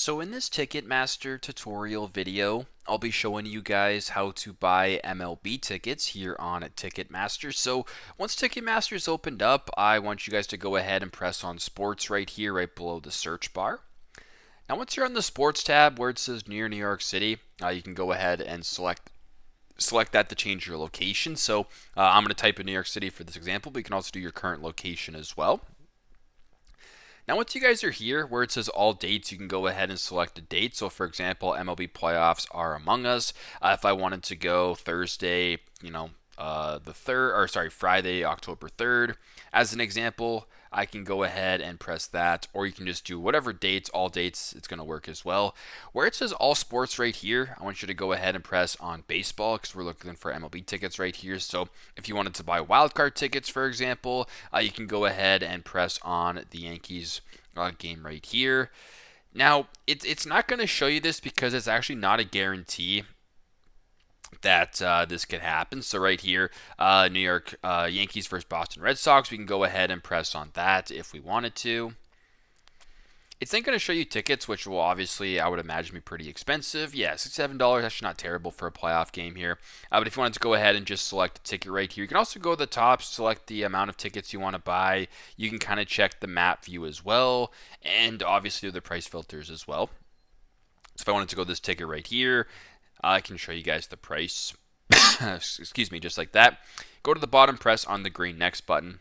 So in this Ticketmaster tutorial video, I'll be showing you guys how to buy MLB tickets here on Ticketmaster. So once Ticketmaster is opened up, I want you guys to go ahead and press on sports right here, right below the search bar. Now once you're on the sports tab where it says near New York City, you can go ahead and select that to change your location. So I'm going to type in New York City for this example, but you can also do your current location as well. Now, once you guys are here where it says all dates, you can go ahead and select a date. So, for example, MLB playoffs are among us. If I wanted to go Thursday, Friday, October 3rd, as an example, I can go ahead and press that, or you can just do whatever dates, all dates, it's going to work as well. Where it says all sports right here, I want you to go ahead and press on baseball because we're looking for MLB tickets right here. So if you wanted to buy wildcard tickets, for example, you can go ahead and press on the Yankees game right here. Now, it's not going to show you this because it's actually not a guarantee that this could happen. So right here, New York Yankees versus Boston Red Sox, we can go ahead and press on that if we wanted to. It's then going to show you tickets, which will obviously, I would imagine, be pretty expensive. Yeah, $67, actually not terrible for a playoff game here. But if you wanted to go ahead and just select a ticket right here, you can also go to the top, select the amount of tickets you want to buy. You can kind of check the map view as well, and obviously the price filters as well. So if I wanted to go this ticket right here, I can show you guys the price. Excuse me, just like that. Go to the bottom, press on the green next button.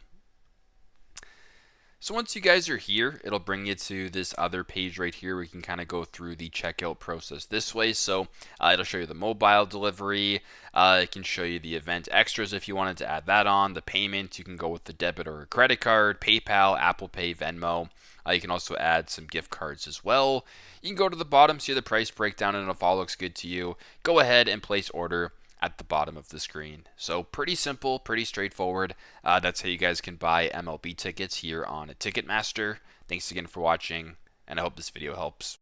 So once you guys are here, it'll bring you to this other page right here where you can kind of go through the checkout process this way. So it'll show you the mobile delivery. It can show you the event extras if you wanted to add that on. The payment, you can go with the debit or a credit card, PayPal, Apple Pay, Venmo. You can also add some gift cards as well. You can go to the bottom, see the price breakdown, and if all looks good to you, go ahead and place order at the bottom of the screen. So pretty simple, pretty straightforward. That's how you guys can buy MLB tickets here on Ticketmaster. Thanks again for watching, and I hope this video helps.